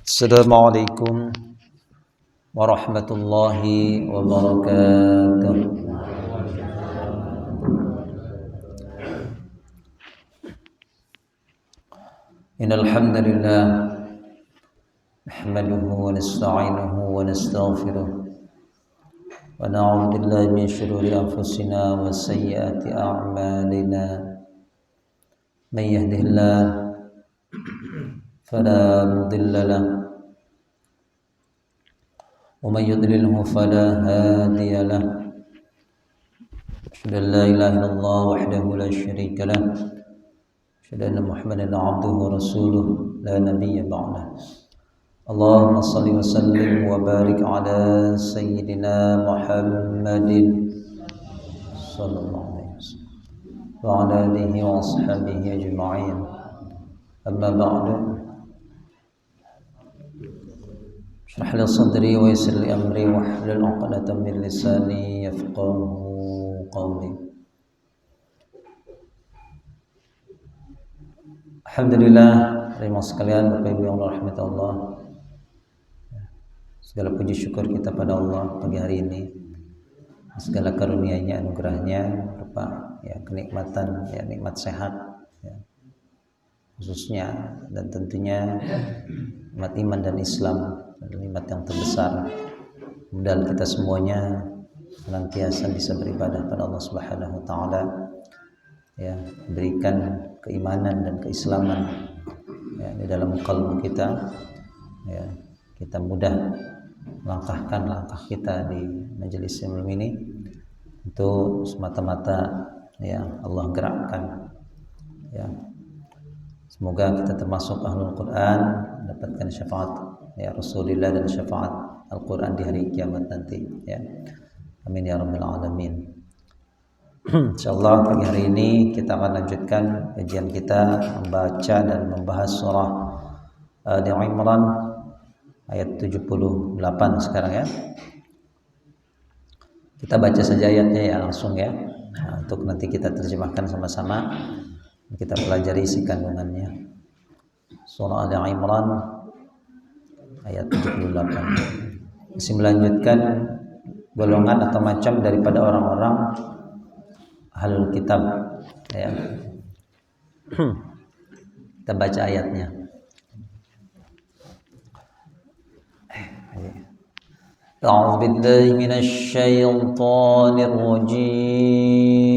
Assalamualaikum warahmatullahi wabarakatuh. Innal hamdalillah nahmaduhu wa nasta'inuhu wa nastaghfiruh wa na'udzu billahi min shururi anfusina wa sayyiati a'malina. Man yahdihillahu فلا مضل له ومن يضلله فلا هادي له أشهد أن لا إله إلا الله وحده لا شريك له أشهد أن محمدا عبده ورسوله لا نبي بعده اللهم صل وسلم وبارك على سيدنا محمد صلى الله عليه وسلم وعلى آله وأصحابه أجمعين أما بعد اشرح لي صدري ويسر لي أمري واحلل عقدة من لساني يفقهوا قولي. Alhamdulillah, terima sekalian Bapak Ibu yang rahmat Allah. Segala puji syukur kita pada Allah pagi hari ini. Segala karunia-Nya, anugerah-Nya berupa kenikmatan, nikmat sehat khususnya, dan tentunya nikmat iman dan Islam, nikmat yang terbesar. Mudah kita semuanya senantiasa bisa beribadah pada Allah Subhanahu wa taala, berikan keimanan dan keislaman di dalam kalbu kita, kita mudah melangkahkan langkah kita di majelis ilmu ini untuk semata-mata Allah gerakkan. Semoga kita termasuk ahlul Quran, mendapatkan syafaat Rasulullah dan syafaat Al-Quran di hari kiamat nanti. Amin ya rabbal alamin. Insyaallah pagi hari ini kita akan lanjutkan kajian kita membaca dan membahas surah Ali Imran ayat 78 sekarang ya. Kita baca saja ayatnya langsung untuk nanti kita terjemahkan sama-sama. Kita pelajari isi kandungannya. Surah Ali Imran ayat 78. Masih melanjutkan golongan atau macam daripada orang-orang ahlul kitab. Kita baca ayatnya. A'udzu billahi minasy syaithanir rajim.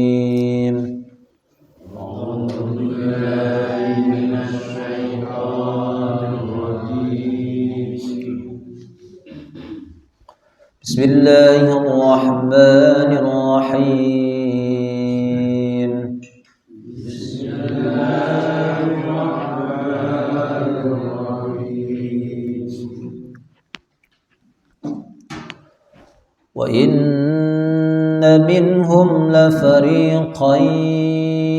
Bismillahirrahmanirrahim. Wa inna minhum la fariqan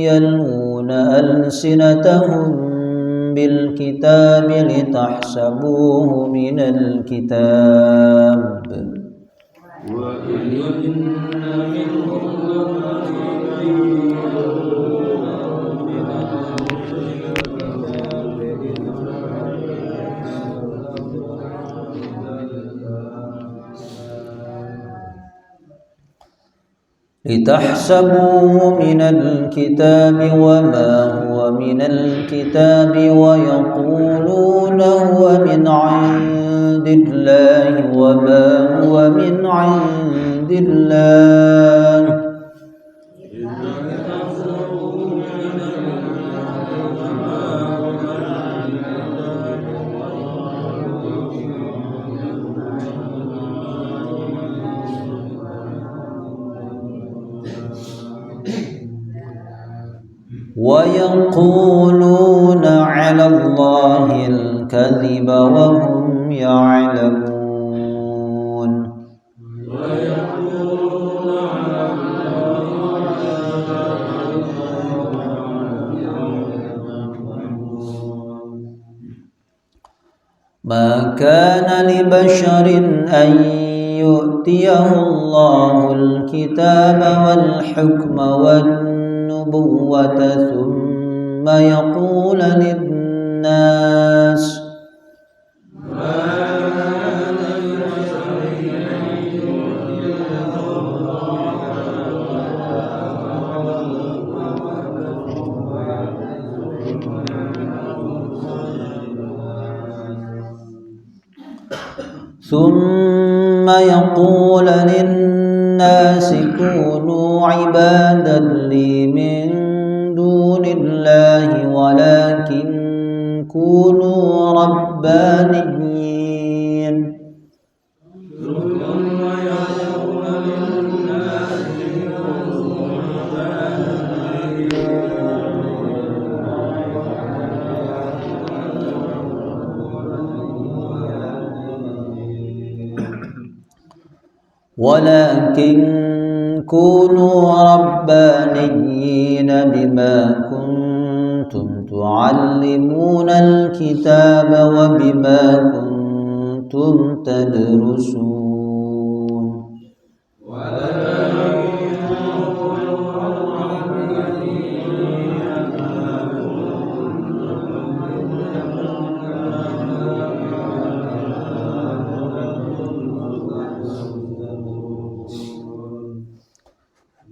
yaluna alsinatahum bil kitab litahsabuhu minal kitab. لتحسبوه من الكتاب وما هو من الكتاب ويقولون هو من عند الله وما هو من عند الله ويقولون على الله الكذب وهم يعلمون ما كان لبشر أن يؤتيه الله الكتاب والحكم والنبوة ثم يقول للناس ثم يقول للناس كونوا عبادا لي من دون الله ولكن كونوا ربانيين ولكن كونوا ربانيين بما كنتم تعلمون الكتاب وبما كنتم تدرسون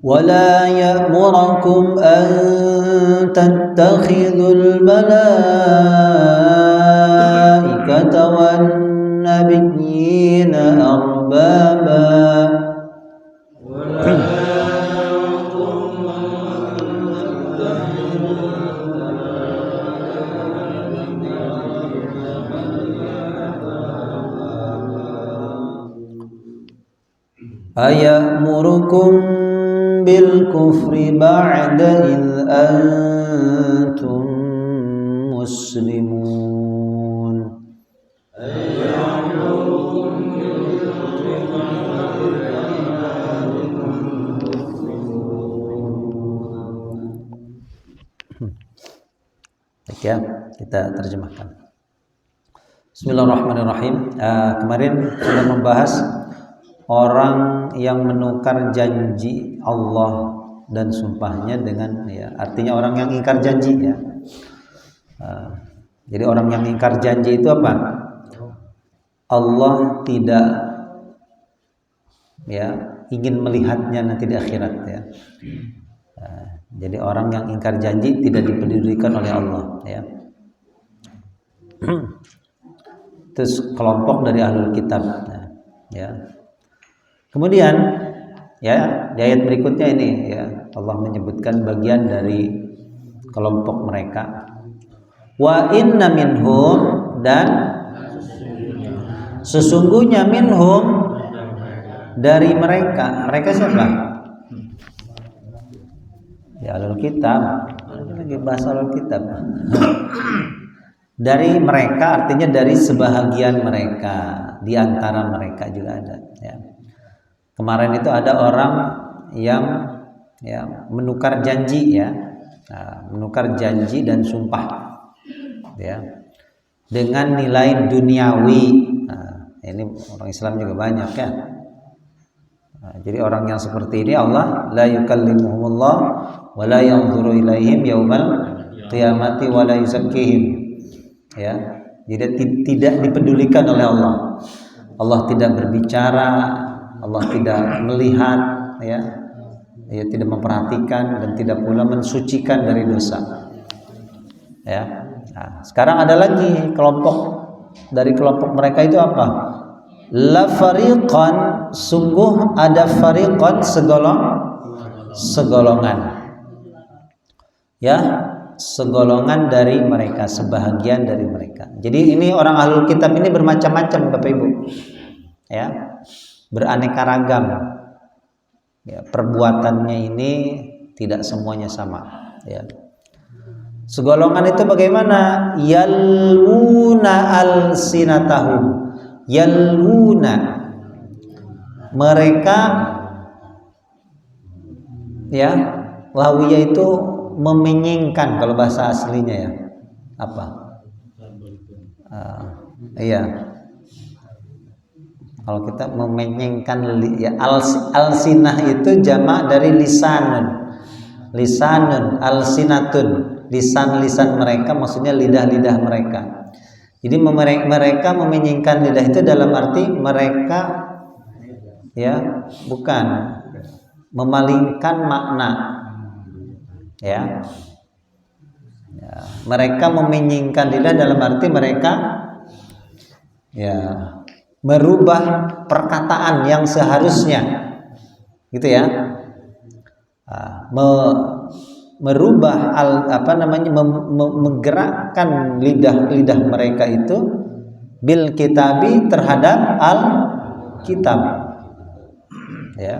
ولا يأمركم أن تتخذوا الملائكة والنبيين أربابا أيأمركم بالكفر بعد إذ أنتم مسلمون Ya, kita terjemahkan. Bismillahirrahmanirrahim. Kemarin sudah membahas orang yang menukar janji Allah dan sumpahnya dengan artinya orang yang ingkar janji ya. Jadi orang yang ingkar janji itu apa? Allah tidak ingin melihatnya nanti di akhirat ya. Jadi orang yang ingkar janji tidak dipedulikan oleh Allah ya. Terus kelompok dari ahlul kitab ya. Kemudian ya di ayat berikutnya ini ya Allah menyebutkan bagian dari kelompok mereka. Wa inna minhum, dan sesungguhnya minhum dari mereka. Mereka siapa? Ya ahlul kitab. Lagi bahas ahlul kitab. Dari mereka artinya dari sebahagian mereka, di antara mereka juga ada ya. Kemarin itu ada orang yang menukar janji ya, menukar janji dan sumpah ya dengan nilai duniawi. Ini orang Islam juga banyak ya. Jadi orang yang seperti ini Allah la yukallimuhumullah wa la yanzuru ilaihim yaumal qiyamati wa la yuzakkihim ya. Jadi tidak dipedulikan oleh Allah. Allah tidak berbicara, Allah tidak melihat ya, tidak memperhatikan dan tidak pula mensucikan dari dosa ya. Nah, sekarang ada lagi kelompok dari kelompok mereka itu apa? La fariqan, sungguh ada fariqan, segolongan ya, segolongan dari mereka, sebahagian dari mereka. Jadi ini orang ahlul kitab ini bermacam-macam Bapak Ibu ya, beraneka ragam ya, perbuatannya ini tidak semuanya sama ya. Segolongan itu bagaimana? Yalwuna alsinatahum, yalwuna, mereka ya, lawiyah itu memenyingkan kalau bahasa aslinya ya, apa? Iya. Kalau kita memenyingkan ya, alsinah itu jamak dari lisanun. Lisanun, alsinatun, lisan-lisan mereka maksudnya lidah-lidah mereka. Jadi mereka memenyingkan lidah itu dalam arti mereka ya, bukan memalingkan makna ya. Mereka memenyingkan lidah dalam arti mereka ya merubah perkataan yang seharusnya, gitu ya. Merubah menggerakkan lidah mereka itu bil kitabi terhadap al kitab, ya.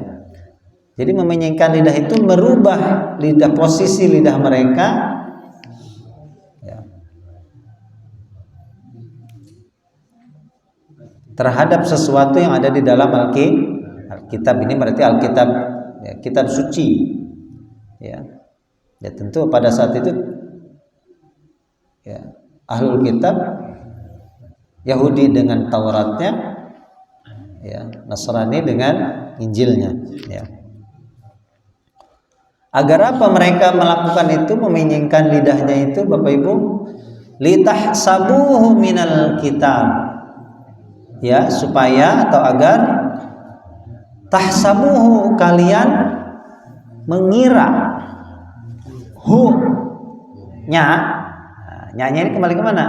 Jadi memenyenangkan lidah itu merubah posisi lidah mereka, ya, terhadap sesuatu yang ada di dalam Alkitab. Ini berarti Alkitab, ya, kitab suci, ya. Ya tentu pada saat itu, ya, ahlul kitab Yahudi dengan Tauratnya, ya, Nasrani dengan Injilnya, ya. Agar apa mereka melakukan itu, memenyenangkan lidahnya itu, Bapak Ibu? Litahsabuhu minal kitab, ya, supaya atau agar tahsabuhu, kalian mengira, nya ini kembali kemana?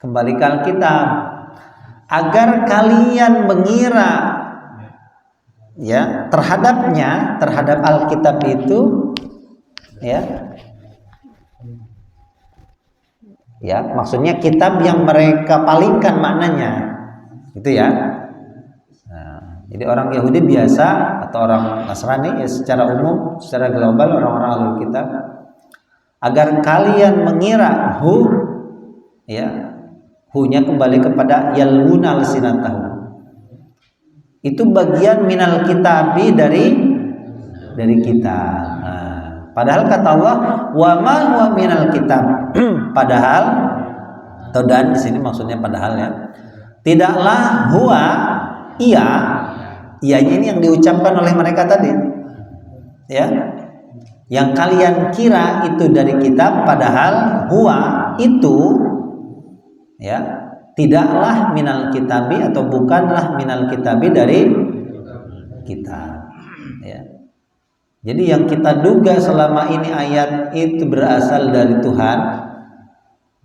Kembali ke Alkitab. Agar kalian mengira, ya, terhadap Alkitab itu, ya, ya, maksudnya kitab yang mereka palingkan maknanya, gitu ya. Jadi orang Yahudi biasa atau orang Nasrani, ya, secara umum, secara global, orang-orang ahlul kitab, agar kalian mengira ya, nya kembali kepada yalwuna alsinatahu, itu bagian minal kitabi, dari kitab. Padahal kata Allah, wa ma huwa minal kitab. Padahal, atau dan di sini maksudnya padahal, ya, tidaklah huwa, ianya ini yang diucapkan oleh mereka tadi, ya, yang kalian kira itu dari kitab, padahal huwa itu, ya, tidaklah minal kitabi atau bukanlah minal kitabi dari kitab, ya. Jadi yang kita duga selama ini ayat itu berasal dari Tuhan,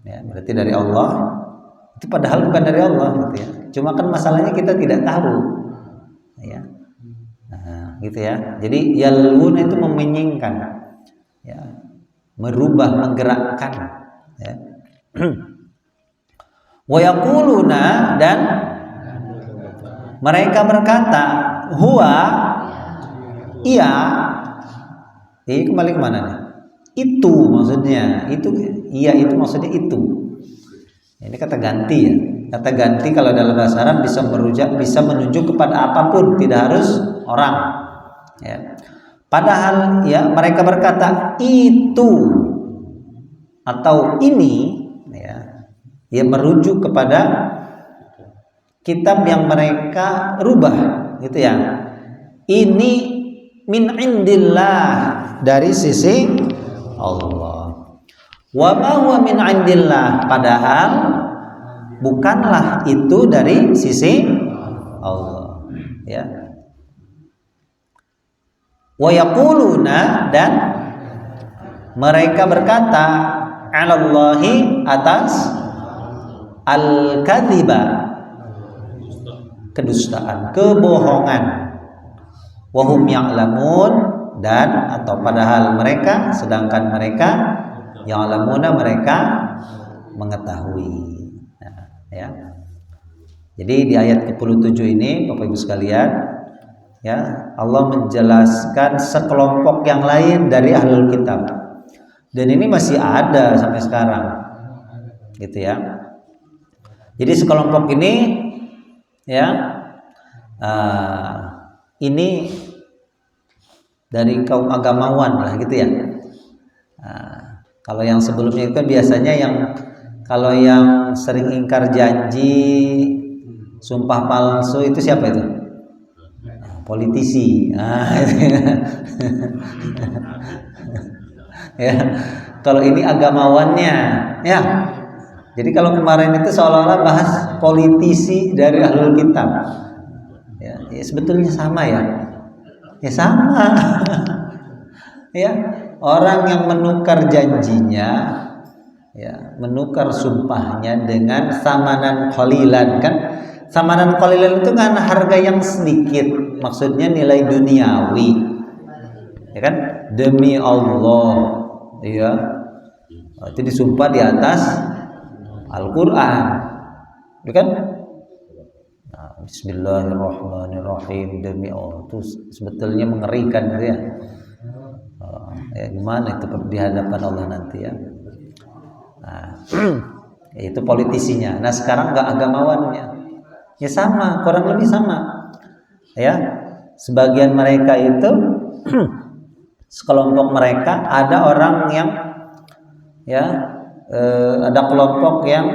ya, berarti dari Allah, itu padahal bukan dari Allah, gitu ya. Cuma kan masalahnya kita tidak tahu, ya. Nah, gitu ya. Jadi yalwun itu memenyenangkan, ya, merubah, menggerakkan, ya. Wa yaquluna, dan mereka berkata, huwa, ini kembali kemana nih? Itu maksudnya, itu maksudnya itu. Ini kata ganti, ya. Kata ganti kalau dalam bahasa Arab bisa menunjuk kepada apapun, tidak harus orang, ya. Padahal, ya, mereka berkata itu atau ini, ya, merujuk kepada kitab yang mereka rubah, gitu ya. Ini min indillah, dari sisi Allah. Wa ma huwa min indillah, padahal bukanlah itu dari sisi Allah, ya. Wa yaquluna, dan mereka berkata, 'alallahi, atas al-kadhiba, kedustaan, kebohongan, wa hum ya'lamun, dan atau padahal mereka, sedangkan mereka ya'lamuna, mereka mengetahui. Nah, ya. Jadi di ayat ke-27 ini, Bapak Ibu sekalian, ya, Allah menjelaskan sekelompok yang lain dari ahlul kitab, dan ini masih ada sampai sekarang, gitu ya. Jadi sekelompok ini, ya, ini dari kaum agamawan lah, gitu ya. Kalau yang sebelumnya itu kan biasanya kalau yang sering ingkar janji, sumpah palsu, itu siapa itu? Politisi. Ya, kalau ini agamawannya, ya. Jadi kalau kemarin itu seolah-olah bahas politisi dari ahlul kitab, ya, sebetulnya sama, ya, sama. Ya, orang yang menukar janjinya, ya, menukar sumpahnya dengan samanan qalilan, kan samanan qalilan itu kan harga yang sedikit, maksudnya nilai duniawi, ya kan, demi Allah, ya, itu disumpah di atas Al-Quran, ya kan. Nah, Bismillahirrahmanirrahim, demi Allah, itu sebetulnya mengerikan gitu ya. Ya gimana itu di hadapan Allah nanti ya. Nah, itu politisinya. Nah sekarang nggak agamawannya, ya sama, kurang lebih sama, ya. Sebagian mereka itu sekelompok mereka, ada orang yang ya ada kelompok yang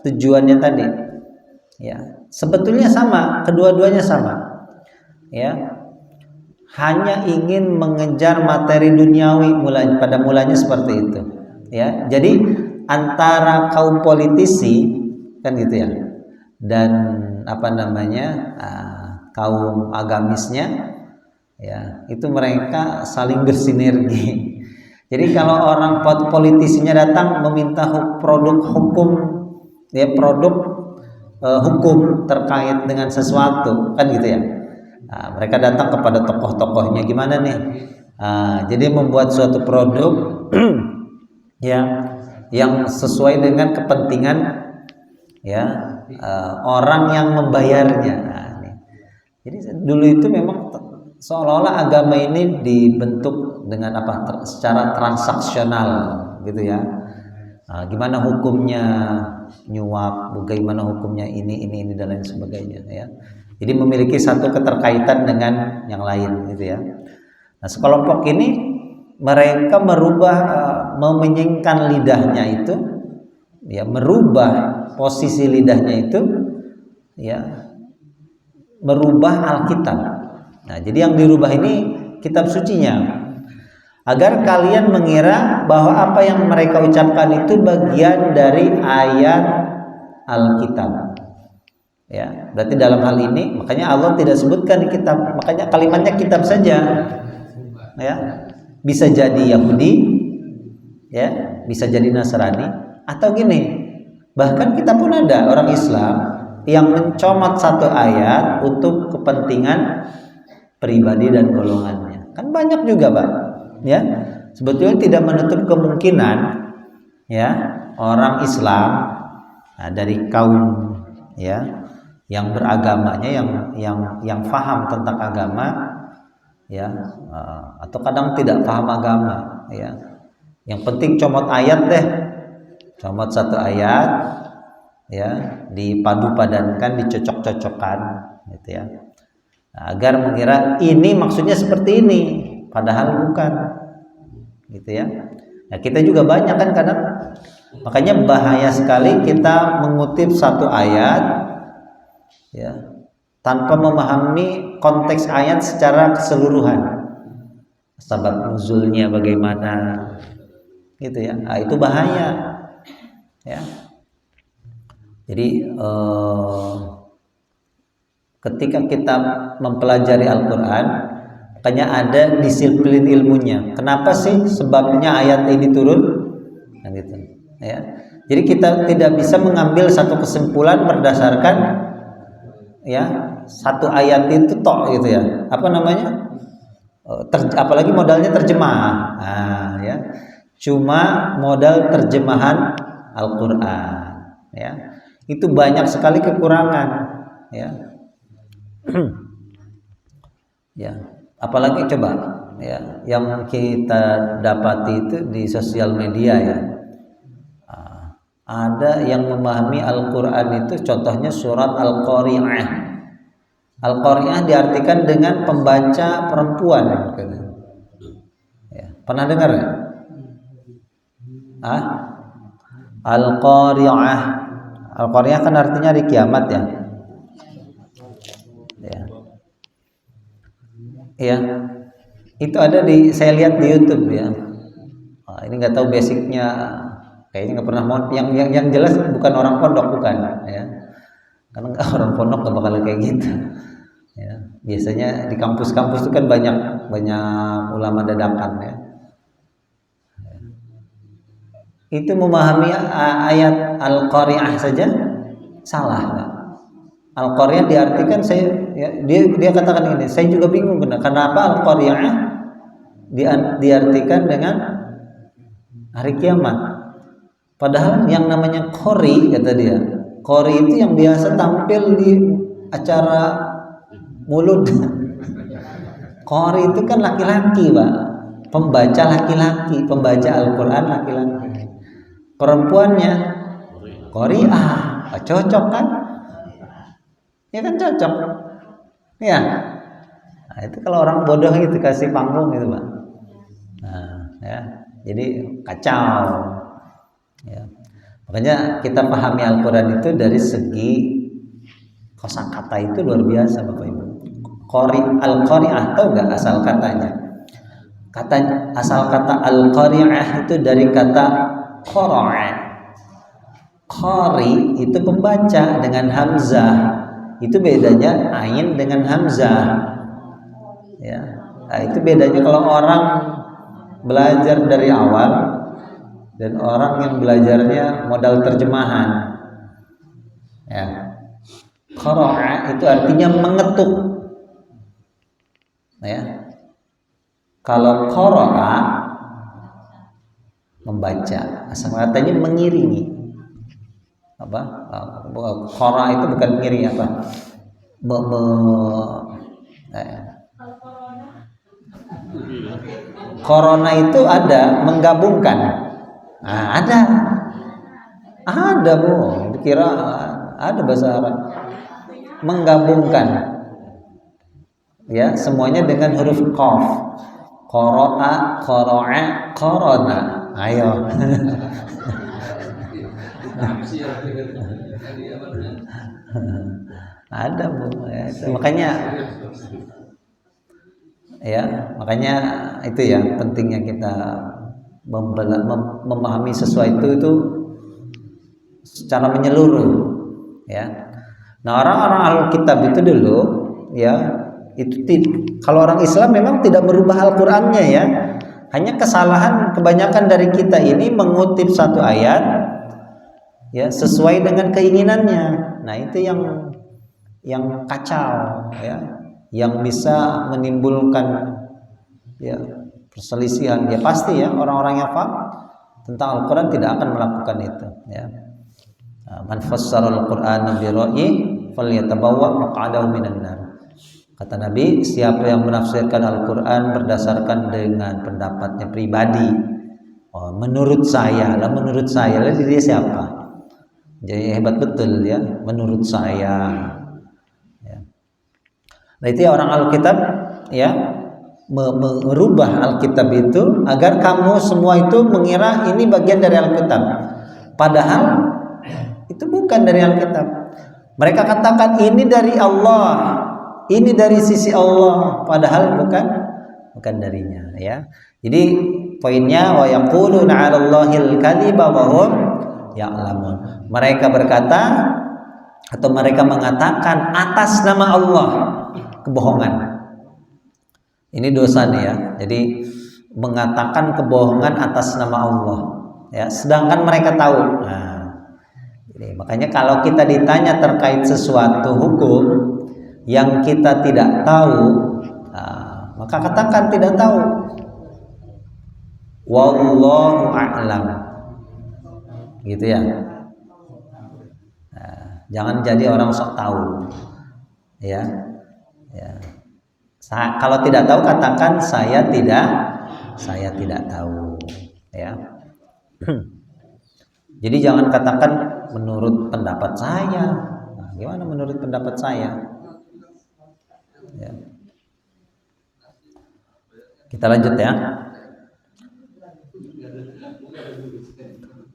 tujuannya tadi ya sebetulnya sama, kedua-duanya sama, ya, hanya ingin mengejar materi duniawi pada mulanya seperti itu, ya. Jadi antara kaum politisi kan gitu ya, dan kaum agamisnya, ya, itu mereka saling bersinergi. Jadi kalau orang politisinya datang meminta produk hukum, ya, produk hukum terkait dengan sesuatu, kan gitu ya. Nah, mereka datang kepada tokoh-tokohnya, gimana nih? Jadi membuat suatu produk yang sesuai dengan kepentingan, ya, orang yang membayarnya. Nah, nih. Jadi dulu itu memang seolah-olah agama ini dibentuk dengan secara transaksional gitu ya. Gimana hukumnya nyuap, bagaimana hukumnya ini dan lain sebagainya, ya. Jadi memiliki satu keterkaitan dengan yang lain gitu ya. Nah sekelompok ini mereka memenyingkan lidahnya itu, ya, merubah posisi lidahnya itu, ya, merubah Alkitab. Nah jadi yang dirubah ini kitab sucinya, agar kalian mengira bahwa apa yang mereka ucapkan itu bagian dari ayat Alkitab. Ya, berarti dalam hal ini makanya Allah tidak sebutkan di kitab, makanya kalimatnya kitab saja. Ya, bisa jadi Yahudi, ya, bisa jadi Nasrani, atau gini, bahkan kita pun ada orang Islam yang mencomot satu ayat untuk kepentingan pribadi dan golongannya. Kan banyak juga, Pak. Ya, sebetulnya tidak menutup kemungkinan, ya, orang Islam, dari kaum, ya, yang beragamanya, yang paham tentang agama, ya, atau kadang tidak paham agama, ya, yang penting comot ayat deh, comot satu ayat, ya, dipadu-padankan, dicocok-cocokkan gitu ya, agar mengira ini maksudnya seperti ini, padahal bukan gitu ya. Nah, kita juga banyak kan kadang, makanya bahaya sekali kita mengutip satu ayat, ya, tanpa memahami konteks ayat secara keseluruhan, sebab nuzulnya bagaimana gitu ya. Nah, itu bahaya, ya. Jadi ketika kita mempelajari Al-Quran, makanya ada disiplin ilmunya. Kenapa sih sebabnya ayat ini turun? Nah, gitu, ya. Jadi kita tidak bisa mengambil satu kesimpulan berdasarkan, ya, satu ayat itu tok gitu ya. Apa namanya? Apalagi modalnya terjemah. Nah, ya. Cuma modal terjemahan Al-Quran, ya. Itu banyak sekali kekurangan, ya. Ya, apalagi coba, ya, yang kita dapati itu di sosial media, ya. Ada yang memahami Al-Quran itu, contohnya surat Al-Qari'ah. Al-Qari'ah diartikan dengan pembaca perempuan. Ya, pernah dengar nggak? Al-Qari'ah. Al-Qari'ah kan artinya hari kiamat, ya. Ya. Ya. Itu ada saya lihat di YouTube, ya. Ini nggak tahu basicnya, kayaknya nggak pernah yang jelas bukan orang pondok, bukan, ya. Karena orang pondok nggak bakal kayak gitu, ya. Biasanya di kampus-kampus itu kan banyak ulama dadakan, ya. itu memahami ayat Al-Qari'ah saja salah, Pak. Al-Qari'ah diartikan dia katakan ini, saya juga bingung kenapa Al-Qari'ah diartikan dengan hari kiamat. Padahal yang namanya qori, kata dia, qori itu yang biasa tampil di acara mulut. Qori itu kan laki-laki, Pak. Pembaca laki-laki, pembaca Al-Quran laki-laki. Perempuannya qori'ah, cocok kan? Ya kan cocok. Ya. Nah, itu kalau orang bodoh gitu kasih panggung gitu, Pak. Nah, ya. Jadi kacau. Ya. Makanya kita pahami Al-Quran itu dari segi kosakata itu luar biasa, Bapak Ibu. Al-Qari'ah, tahu nggak asal katanya? Asal kata Al-Qari'ah itu dari kata qara'a. Qari itu pembaca dengan hamzah. Itu bedanya ain dengan hamzah. Ya. Nah, itu bedanya kalau orang belajar dari awal dan orang yang belajarnya modal terjemahan. Ya. Qara'a itu artinya mengetuk. Ya. Kalau qara'a membaca, asal katanya mengiringi. Apa? Qara'a itu bukan mengiringi apa? Corona itu ada menggabungkan. Nah, ada Bu. Dikira ada bahasa Arab menggabungkan. Ya, semuanya dengan huruf qaf. Qara'a, qara'a, qarana. Ayo. Ada Bu. Ya, makanya itu ya pentingnya kita memahami sesuatu itu secara menyeluruh, ya. Nah, orang-orang Alkitab itu dulu, ya, itu kalau orang Islam memang tidak merubah Al-Qur'annya, ya. Hanya kesalahan kebanyakan dari kita ini mengutip satu ayat, ya, sesuai dengan keinginannya. Nah, itu yang kacau, ya, yang bisa menimbulkan, ya, perselisihan. Ya pasti, ya, orang-orang yang paham tentang Al-Qur'an tidak akan melakukan itu, ya. Man fassara al-Qur'ana bi ra'yi falyatabawwa maq'adahu minan nar. Kata Nabi, siapa yang menafsirkan Al-Qur'an berdasarkan dengan pendapatnya pribadi, menurut saya, lah dia siapa? Jadi hebat betul, ya, menurut saya, ya. Nah, itu ya, orang Alkitab, ya, merubah Alkitab itu agar kamu semua itu mengira ini bagian dari Alkitab, padahal itu bukan dari Alkitab. Mereka katakan ini dari Allah, ini dari sisi Allah, padahal bukan darinya, ya. Jadi poinnya, wa yaquluna 'alallahil kadhiba wa hum ya'lamun. Mereka berkata atau mereka mengatakan atas nama Allah kebohongan. Ini dosa nih, ya. Jadi mengatakan kebohongan atas nama Allah, ya, sedangkan mereka tahu. Nah, jadi, makanya kalau kita ditanya terkait sesuatu hukum yang kita tidak tahu, maka katakan tidak tahu. Wallahu a'lam. Gitu, ya. Jangan jadi orang sok tahu, ya. Ya. Kalau tidak tahu katakan saya tidak tahu, ya. Jadi jangan katakan menurut pendapat saya. Nah, gimana menurut pendapat saya? Ya. Kita lanjut, ya.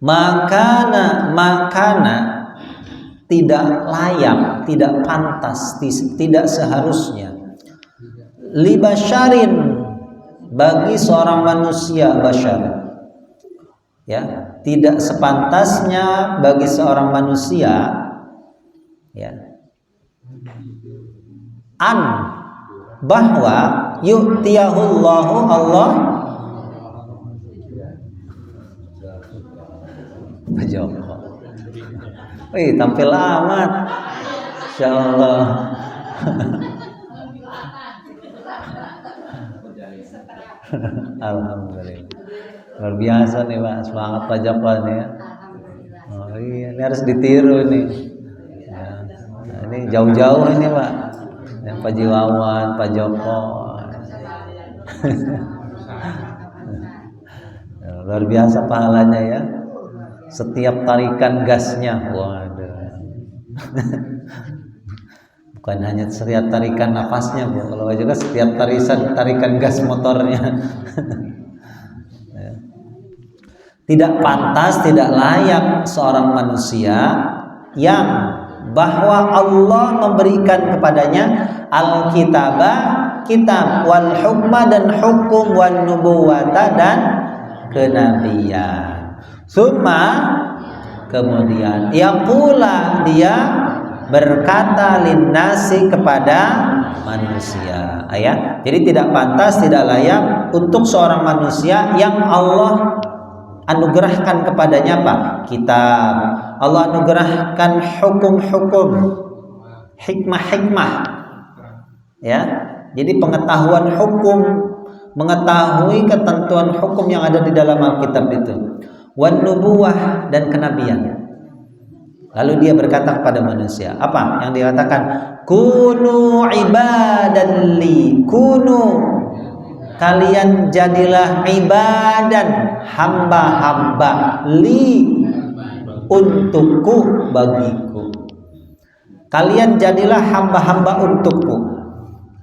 Makana tidak layak, tidak pantas, tidak seharusnya libasyarin bagi seorang manusia, basyar, ya, tidak sepantasnya bagi seorang manusia, ya, bahwa yu'tiyahullahu Allah Pak Joko. Wih, tampil amat. Insyaallah. Alhamdulillah. Luar biasa nih Pak, semangat Pak Joko nih ya. Oh iya, ini harus ditiru nih. Ya. Nah, ini jauh-jauh ini Pak. Yang Pak Jiwawan, Pak Joko. Luar biasa pahalanya ya. Setiap tarikan gasnya, waduh. Bukan hanya setiap tarikan nafasnya, Bu. Kalau juga setiap tarikan gas motornya. Tidak pantas, tidak layak seorang manusia yang bahwa Allah memberikan kepadanya al-kitabah, kitab, wal hukma dan hukum, wan nubuwata dan kenabian. Summa kemudian yang pula dia berkata linnasi kepada manusia. Ayat. Jadi tidak pantas, tidak layak untuk seorang manusia yang Allah anugerahkan kepadanya apa? Kitab. Allah anugerahkan hukum-hukum, hikmah-hikmah. Ya. Jadi pengetahuan hukum, mengetahui ketentuan hukum yang ada di dalam Alkitab itu. Wan nubuwah dan kenabian. Lalu dia berkata kepada manusia, apa yang dikatakan? Kunu ibadan li, kunu, kalian jadilah ibadan, hamba-hamba, li, untukku, bagiku. Kalian jadilah hamba-hamba untukku.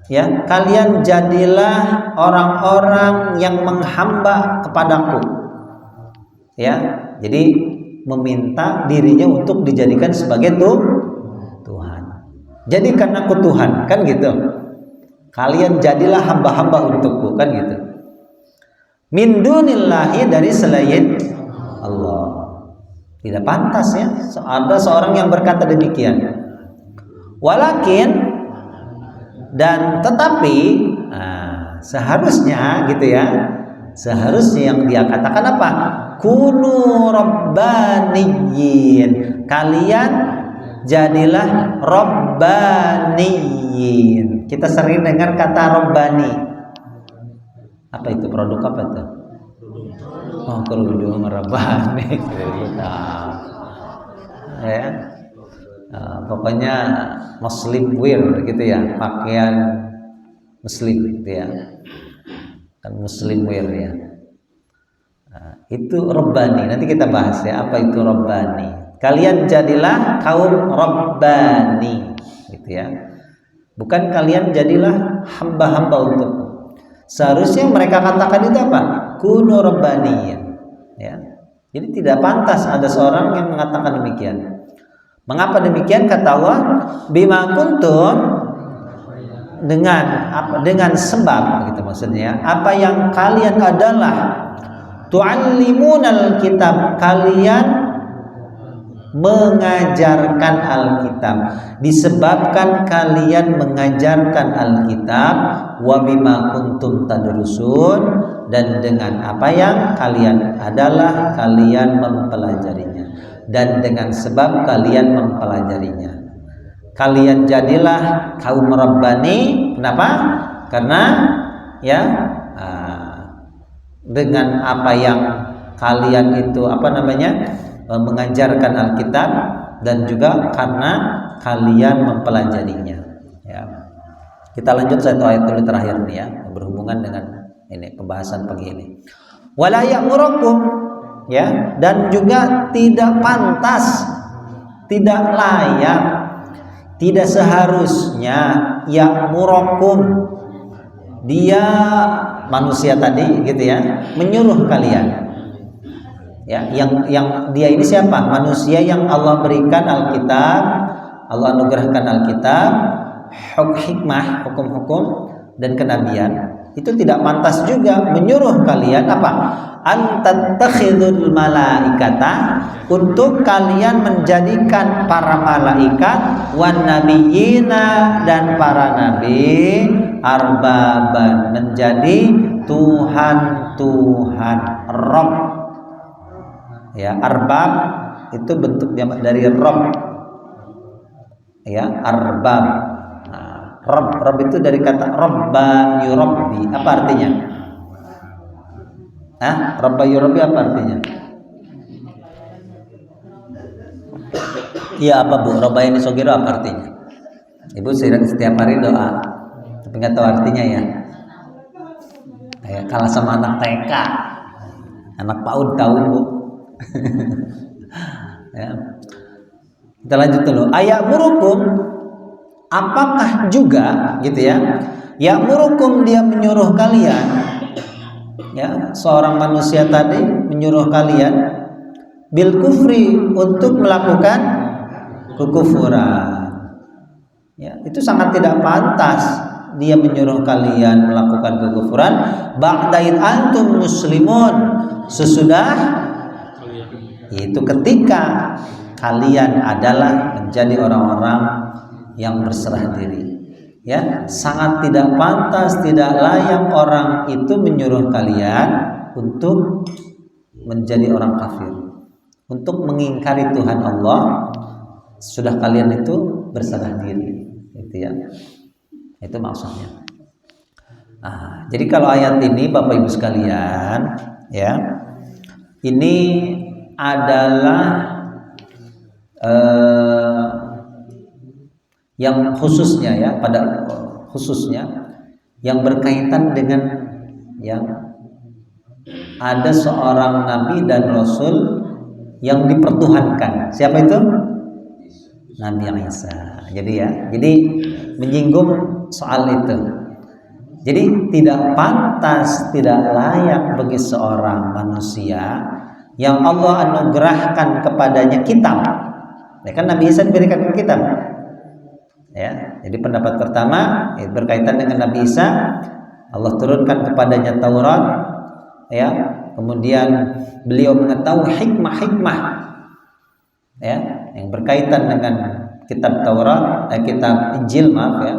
Ya, kalian jadilah orang-orang yang menghamba kepadaku. Ya, jadi meminta dirinya untuk dijadikan sebagai Tuhan. Jadikan aku Tuhan, kan gitu. Kalian jadilah hamba-hamba untukku, kan gitu. Min dunillahi, dari selain Allah. Tidak pantas ya ada seorang yang berkata demikian. Walakin, dan tetapi, seharusnya gitu ya. Seharusnya yang dia katakan apa? Kunu rabbaniyin. Kalian jadilah rabbaniyin. Kita sering dengar kata rabbani. Apa itu? Produk apa itu? Oh, kerudung rabbani. Ya. Pokoknya muslim wear gitu ya, pakaian muslim gitu ya. Kan muslim wear ya. Itu rabbani. Nanti kita bahas ya, apa itu rabbani. Kalian jadilah kaum rabbani gitu ya. Bukan kalian jadilah hamba-hamba untukku. Seharusnya mereka katakan itu apa? Kunu rabbaniyin. Ya. Jadi tidak pantas ada seorang yang mengatakan demikian. Mengapa demikian? Kata Allah, bima kuntum, dengan sebab gitu maksudnya, apa yang kalian adalah tu'allimunal kitab, kalian mengajarkan Alkitab, disebabkan kalian mengajarkan Alkitab, wa bima kuntum tadrusun, dan dengan apa yang kalian adalah kalian mempelajarinya, dan dengan sebab kalian mempelajarinya. Kalian jadilah kaum rabbani. Kenapa? Karena ya dengan apa yang kalian itu mengajarkan Alkitab, dan juga karena kalian mempelajarinya. Ya. Kita lanjut satu ayat dulu terakhir nih ya, berhubungan dengan ini pembahasan pagi ini. Wala ya'murukum, ya, dan juga tidak pantas, tidak layak, tidak seharusnya ya'murukum, dia manusia tadi gitu ya, menyuruh kalian. Ya, yang dia ini siapa? Manusia yang Allah berikan Alkitab, Allah anugerahkan Alkitab, hikmah, hukum-hukum dan kenabian. Itu tidak pantas juga menyuruh kalian apa? Antattakhidul malaikata, untuk kalian menjadikan para malaikat, wan nabiyina, dan para nabi, arbaban, menjadi Tuhan-Tuhan, Rabb. Ya, arbab itu bentuk jamak dari rob. Ya, arbab. Nah, rob itu dari kata robba yurabbi. Apa artinya? Robba yurabbi apa artinya? Iya, apa Bu? Robba ini sogiro apa artinya? Ibu setiap hari doa, tapi nggak tahu artinya ya. Kayak kalah sama anak TK, anak PAUD tahu Bu. Ya. Kita lanjut dulu. Ayamurukum, apakah juga gitu ya? Ya'murukum, dia menyuruh kalian, ya, seorang manusia tadi menyuruh kalian bil kufri, untuk melakukan kekufuran. Ya, itu sangat tidak pantas dia menyuruh kalian melakukan kekufuran ba'daid antum muslimun, sesudah itu ketika kalian adalah menjadi orang-orang yang berserah diri. Ya, sangat tidak pantas, tidak layak orang itu menyuruh kalian untuk menjadi orang kafir, untuk mengingkari Tuhan Allah sudah kalian itu berserah diri, gitu ya. Itu maksudnya. Nah, jadi kalau ayat ini Bapak Ibu sekalian, ya, ini adalah yang khususnya ya, pada khususnya yang berkaitan dengan yang ada seorang nabi dan rasul yang dipertuhankan. Siapa itu? Nabi Isa. Jadi menyinggung soal itu. Jadi tidak pantas, tidak layak bagi seorang manusia yang Allah anugerahkan kepadanya kitab. Ya kan Nabi Isa diberikan kitab. Ya, jadi pendapat pertama berkaitan dengan Nabi Isa, Allah turunkan kepadanya Taurat, ya, kemudian beliau mengetahui hikmah-hikmah, ya, yang berkaitan dengan kitab Taurat, kitab Injil, maaf ya.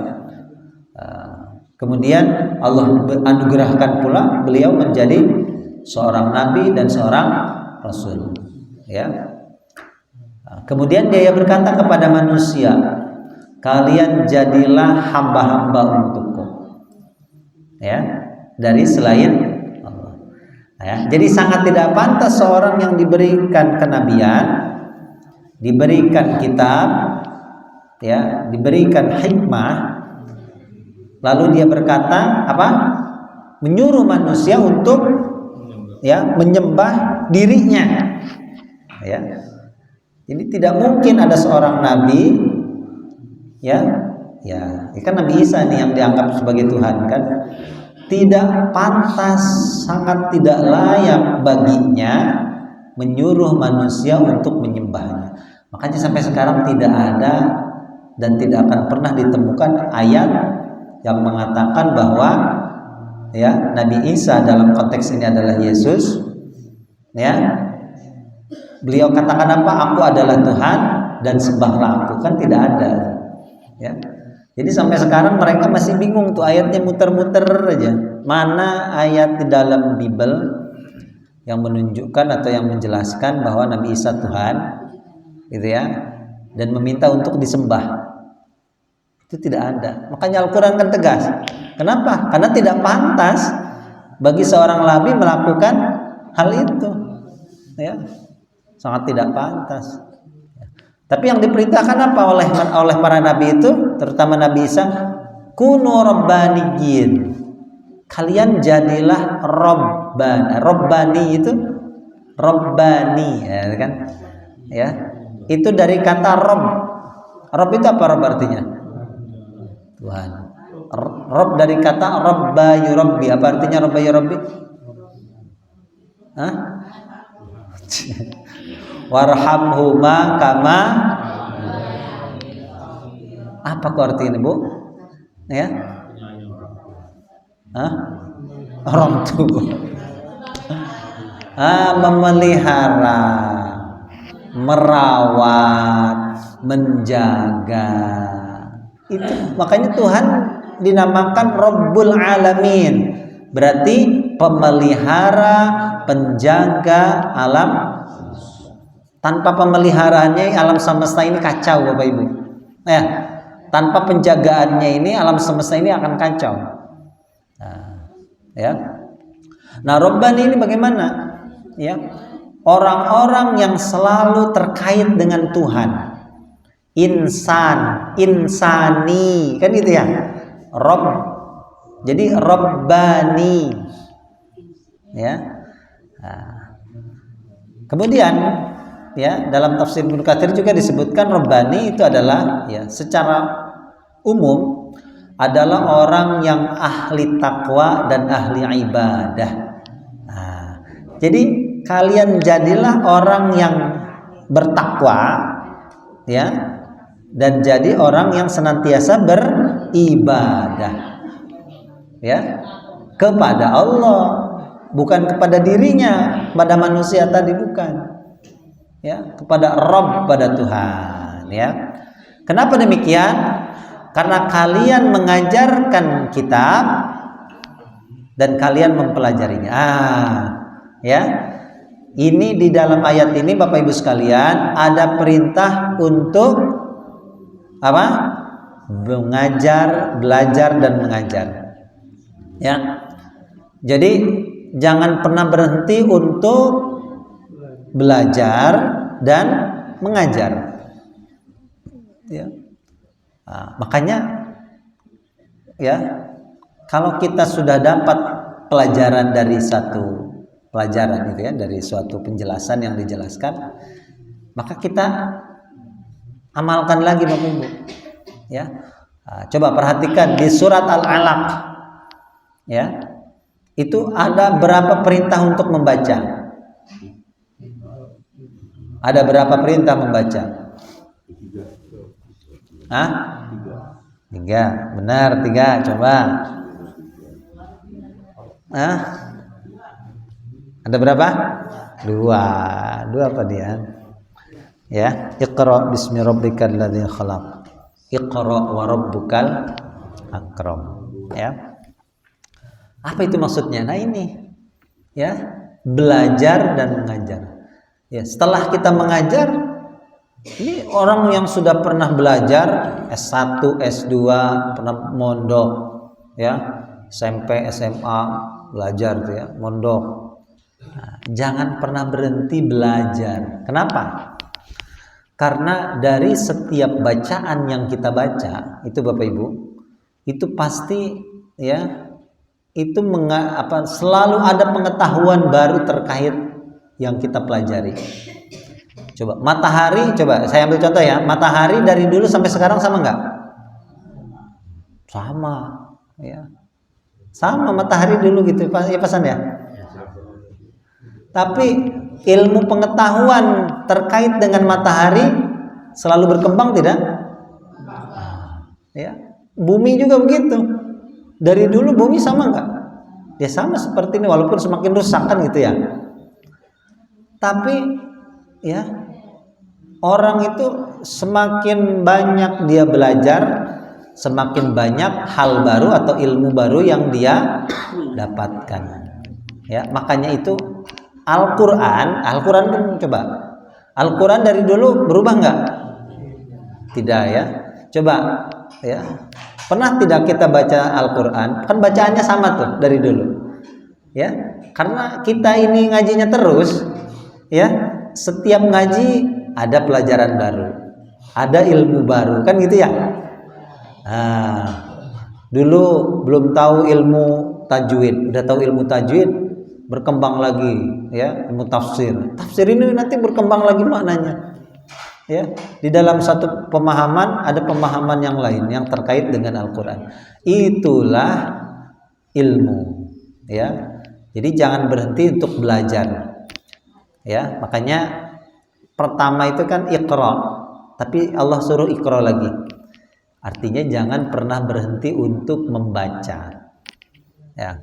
Kemudian Allah anugerahkan pula beliau menjadi seorang nabi dan seorang rasul, ya. Kemudian dia berkata kepada manusia, kalian jadilah hamba-hamba untukku, ya, dari selain Allah. Ya, jadi sangat tidak pantas seorang yang diberikan kenabian, diberikan kitab, ya, diberikan hikmah, lalu dia berkata apa? Menyuruh manusia untuk, ya, menyembah dirinya. Ya. Jadi tidak mungkin ada seorang nabi, ya kan Nabi Isa nih yang dianggap sebagai Tuhan kan, tidak pantas, sangat tidak layak baginya menyuruh manusia untuk menyembahnya. Makanya sampai sekarang tidak ada dan tidak akan pernah ditemukan ayat yang mengatakan bahwa, ya, Nabi Isa dalam konteks ini adalah Yesus, ya, beliau katakan apa? Aku adalah Tuhan dan sembahlah aku. Kan tidak ada, ya. Jadi sampai sekarang mereka masih bingung tuh, ayatnya muter-muter aja. Mana ayat di dalam Bible yang menunjukkan atau yang menjelaskan bahwa Nabi Isa Tuhan, gitu ya, dan meminta untuk disembah? Itu tidak ada. Makanya Al-Quran kan tegas. Kenapa? Karena tidak pantas bagi seorang nabi melakukan hal itu, ya, sangat tidak pantas. Tapi yang diperintahkan apa oleh para nabi itu, terutama Nabi Isa? Kunu rabbaniyin. Kalian jadilah robban. Robbani itu robbani, ya kan? Ya, itu dari kata rob. Rob itu apa rob artinya? Tuhan. Rob dari kata robba yurabbi. Apa artinya robba yurabbi? Hah? Warhamhuma kama, apa kok artinya Bu? Ya, orang tua, memelihara, merawat, menjaga. Itu makanya Tuhan dinamakan Rabbul Alamin, berarti pemelihara, penjaga alam Tanpa pemeliharaannya alam semesta ini kacau, Bapak Ibu. Ya, tanpa penjagaannya ini alam semesta ini akan kacau. Nah, ya. Nah, Rabbani ini bagaimana? Ya. Orang-orang yang selalu terkait dengan Tuhan. Insan, insani, kan gitu ya. Rabb. Jadi Rabbani. Ya. Nah. Kemudian ya, dalam tafsir Ibnu Katsir juga disebutkan Rabbani itu adalah ya secara umum adalah orang yang ahli takwa dan ahli ibadah. Nah, jadi kalian jadilah orang yang bertakwa ya, dan jadi orang yang senantiasa beribadah ya kepada Allah, bukan kepada dirinya, pada manusia tadi bukan. Ya, kepada Rabb, pada Tuhan ya. Kenapa demikian? Karena kalian mengajarkan kitab dan kalian mempelajarinya. Ya. Ini di dalam ayat ini Bapak Ibu sekalian ada perintah untuk apa? Mengajar, belajar dan mengajar. Ya. Jadi jangan pernah berhenti untuk belajar dan mengajar. Ya. Nah, makanya ya, kalau kita sudah dapat pelajaran dari satu pelajaran itu ya, dari suatu penjelasan yang dijelaskan, maka kita amalkan lagi Bapak Ibu. Ya. Nah, coba perhatikan di surat Al-Alaq. Ya. Itu ada berapa perintah untuk membaca? Ada berapa perintah membaca? 3. Benar, 3. Coba. Ada berapa? 2. 2 apa dia? Ya, Iqra bismi rabbikal ladzi khalaq. Iqra wa rabbukal akram. Ya. Apa itu maksudnya? Nah ini. Ya, belajar dan mengajar. Ya, setelah kita mengajar, ini orang yang sudah pernah belajar S1, S2, pernah mondok, ya, SMP, SMA belajar, ya, mondok. Nah, jangan pernah berhenti belajar. Kenapa? Karena dari setiap bacaan yang kita baca, itu Bapak Ibu, itu pasti, ya, itu selalu ada pengetahuan baru terkait yang kita pelajari. Coba matahari, coba saya ambil contoh ya. Matahari dari dulu sampai sekarang sama nggak? Sama, ya. Sama matahari dulu gitu, ya pesan ya. Tapi ilmu pengetahuan terkait dengan matahari selalu berkembang tidak? Ya. Bumi juga begitu. Dari dulu bumi sama nggak? Ya sama seperti ini, walaupun semakin rusak kan gitu ya. Tapi ya, orang itu semakin banyak dia belajar, semakin banyak hal baru atau ilmu baru yang dia dapatkan. Ya, makanya itu Al-Qur'an pun coba. Al-Qur'an dari dulu berubah nggak? Tidak ya. Coba ya. Pernah tidak kita baca Al-Qur'an? Kan bacaannya sama tuh dari dulu. Ya, karena kita ini ngajinya terus. Ya, setiap ngaji ada pelajaran baru, ada ilmu baru, kan gitu ya. Nah, dulu belum tahu ilmu tajwid, udah tahu ilmu tajwid, berkembang lagi, ya, ilmu tafsir. Tafsir ini nanti berkembang lagi maknanya. Ya, di dalam satu pemahaman ada pemahaman yang lain yang terkait dengan Al-Qur'an. Itulah ilmu, ya. Jadi jangan berhenti untuk belajar. Ya, makanya pertama itu kan Iqra, tapi Allah suruh Iqra lagi. Artinya jangan pernah berhenti untuk membaca. Ya.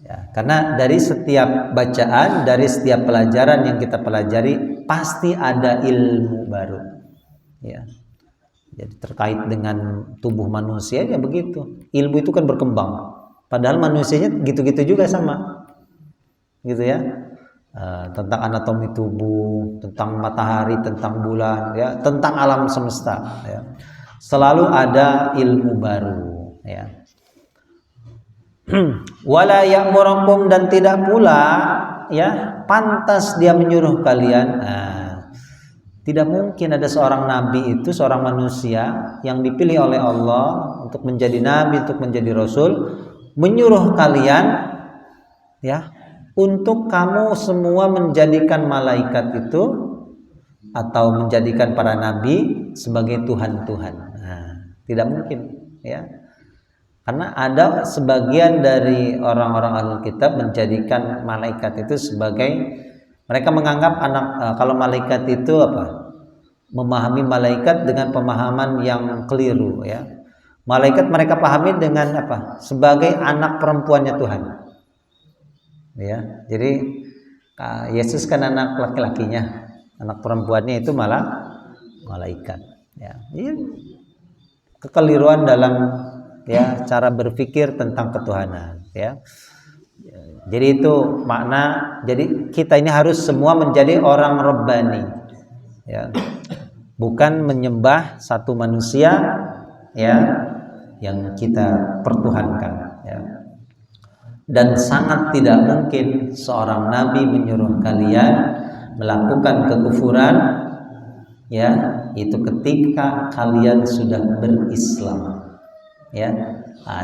Ya, karena dari setiap bacaan, dari setiap pelajaran yang kita pelajari pasti ada ilmu baru. Ya. Jadi terkait dengan tubuh manusia ya begitu. Ilmu itu kan berkembang. Padahal manusianya gitu-gitu juga sama. Gitu ya. tentang anatomi tubuh, tentang matahari, tentang bulan, ya, tentang alam semesta. Ya. Selalu ada ilmu baru. Ya. Wala ya'murukum, dan tidak pula ya pantas dia menyuruh kalian. Tidak mungkin ada seorang nabi itu, seorang manusia yang dipilih oleh Allah untuk menjadi nabi, untuk menjadi rasul, menyuruh kalian ya untuk kamu semua menjadikan malaikat itu atau menjadikan para nabi sebagai Tuhan-Tuhan. Tidak mungkin ya. Karena ada sebagian dari orang-orang Ahlul Kitab menjadikan malaikat itu sebagai, mereka menganggap kalau malaikat itu apa? Memahami malaikat dengan pemahaman yang keliru ya. Malaikat mereka pahami dengan apa? Sebagai anak perempuannya Tuhan. Ya. Jadi Yesus kan anak laki-lakinya, anak perempuannya itu malah malaikat ya. Ini kekeliruan dalam ya cara berpikir tentang ketuhanan ya. Jadi itu makna, jadi kita ini harus semua menjadi orang Rabbani ya, bukan menyembah satu manusia ya yang kita pertuhankan ya. Dan sangat tidak mungkin seorang nabi menyuruh kalian melakukan kekufuran ya, itu ketika kalian sudah berislam. Ya,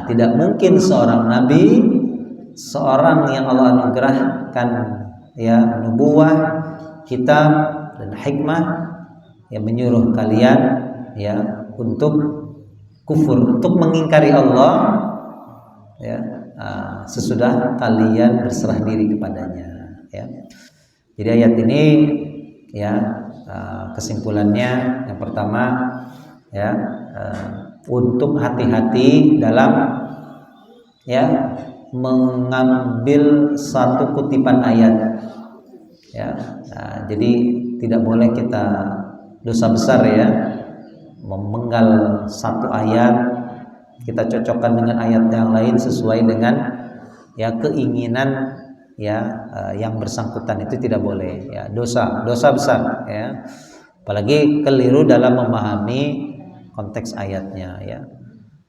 tidak mungkin seorang nabi, seorang yang Allah anugerahkan ya nubuwah, kitab dan hikmah, yang menyuruh kalian ya untuk kufur, untuk mengingkari Allah ya, sesudah kalian berserah diri kepadanya ya. Jadi ayat ini ya kesimpulannya yang pertama ya, untuk hati-hati dalam ya mengambil satu kutipan ayat ya. Jadi tidak boleh kita, dosa besar ya, memenggal satu ayat kita cocokkan dengan ayat yang lain sesuai dengan ya keinginan ya yang bersangkutan, itu tidak boleh ya, dosa besar ya. Apalagi keliru dalam memahami konteks ayatnya ya.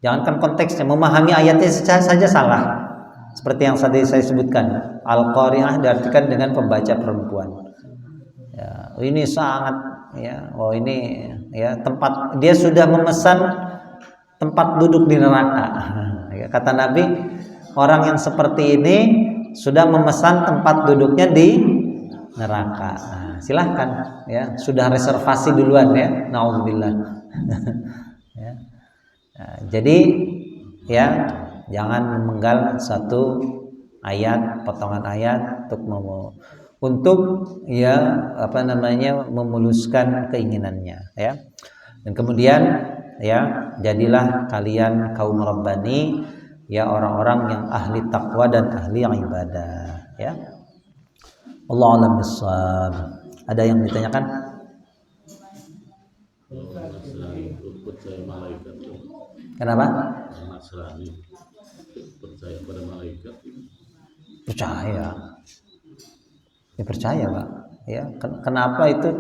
Jangankan konteksnya, memahami ayatnya saja salah. Seperti yang tadi saya sebutkan, Al-Qari'ah diartikan dengan pembaca perempuan. Ya, ini sangat ya, ini ya tempat, dia sudah memesan tempat duduk di neraka. Ya, kata Nabi, orang yang seperti ini sudah memesan tempat duduknya di neraka. Silahkan ya, sudah reservasi duluan ya, naudzubillah. Ya. Jadi ya jangan memenggal satu ayat, potongan ayat untuk ya memuluskan keinginannya ya. Dan kemudian ya jadilah kalian kaum Rabbani ya, orang-orang yang ahli takwa dan ahli ibadah ya. Allah a'lam bishawab. Ada yang ditanyakan? Percaya malaikat. Kenapa? Nasrani percaya pada malaikat. Percaya. Ya percaya, Pak. Ya, kenapa itu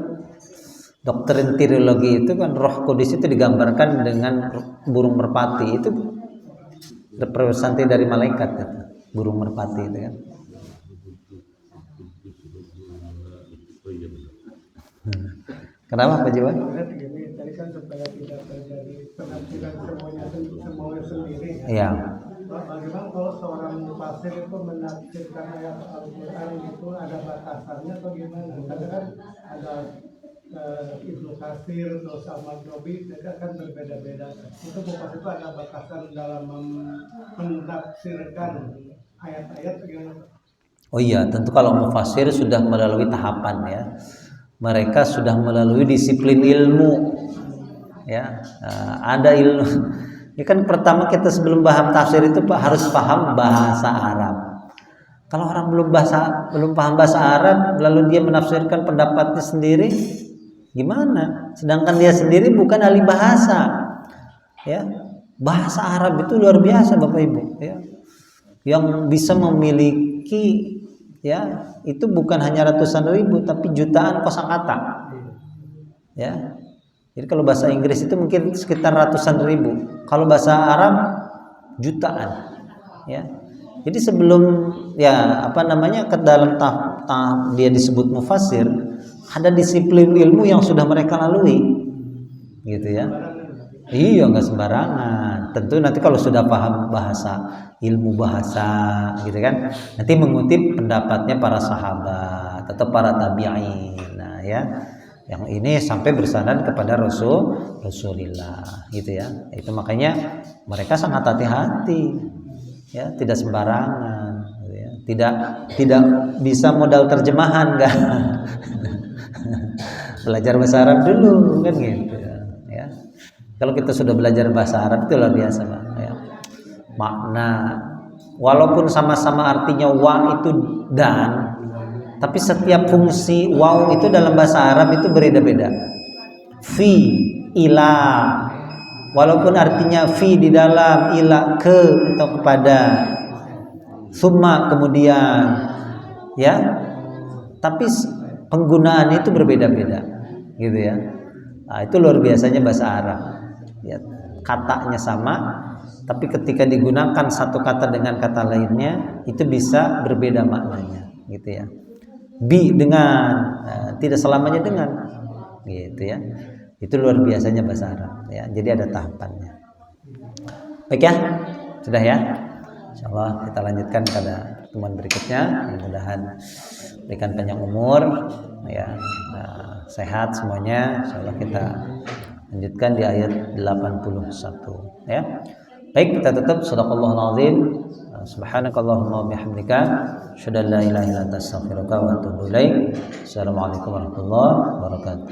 doktrin teologi itu kan Roh Kudus itu digambarkan dengan burung merpati, itu representasi dari malaikat itu, burung merpati itu kan. Kenapa Pak Jiwan? Tadi kan supaya tidak terjadi penafsiran semuanya sendiri. Iya. Bagaimana kalau seorang mufasir itu menafsirkan ayat Al-Quran itu ada batasannya atau gimana? Karena kan ada Ibnu Katsir atau Ahmad Robi, mereka kan berbeda-beda. Itu mufasir itu ada batasan dalam menafsirkan ayat-ayat bagaimana? Oh iya, tentu kalau mufasir sudah melalui tahapan ya. Mereka sudah melalui disiplin ilmu ya. Ada ilmu. Ini kan pertama kita sebelum paham tafsir itu harus paham bahasa Arab. Kalau orang belum paham bahasa Arab lalu dia menafsirkan pendapatnya sendiri, gimana? Sedangkan dia sendiri bukan ahli bahasa. Ya. Bahasa Arab itu luar biasa Bapak Ibu ya. Yang bisa memiliki ya itu bukan hanya ratusan ribu tapi jutaan kosakata. Ya. Jadi kalau bahasa Inggris itu mungkin sekitar ratusan ribu. Kalau bahasa Arab jutaan. Ya. Jadi sebelum ya ke dalam tahap dia disebut mufassir, ada disiplin ilmu yang sudah mereka lalui. Gitu ya. Iya, nggak sembarangan. Tentu nanti kalau sudah paham bahasa, ilmu bahasa, gitu kan, nanti mengutip pendapatnya para sahabat atau para tabi'in. Nah, ya, yang ini sampai bersanad kepada Rasulullah, gitu ya. Itu makanya mereka sangat hati-hati, ya, tidak sembarangan, gitu ya. Tidak bisa modal terjemahan, kan? Belajar bahasa Arab dulu, kan gitu. Ya. Kalau kita sudah belajar bahasa Arab itu luar biasa, Pak. Ya. Makna walaupun sama-sama artinya wa itu dan, tapi setiap fungsi waw itu dalam bahasa Arab itu berbeda-beda. Fi, ila, walaupun artinya fi di dalam, ila ke atau kepada, summa kemudian, ya, tapi penggunaan itu berbeda-beda, gitu ya. Nah, itu luar biasanya bahasa Arab. Ya, katanya sama, tapi ketika digunakan satu kata dengan kata lainnya itu bisa berbeda maknanya, gitu ya. Bi dengan, tidak selamanya dengan, gitu ya. Itu luar biasanya bahasa Arab, ya. Jadi ada tahapannya. Baik ya, sudah ya. Insyaallah kita lanjutkan pada pertemuan berikutnya. Mudah-mudahan berikan panjang umur, ya, sehat semuanya. Insyaallah kita lanjutkan di ayat 81, ya. Baik, kita tutup. Shadaqallahul azim. Subhanakallahumma bihamdika asyhadu an la ilaha illa anta astaghfiruka wa atubu ilaik. Assalamualaikum warahmatullahi wabarakatuh.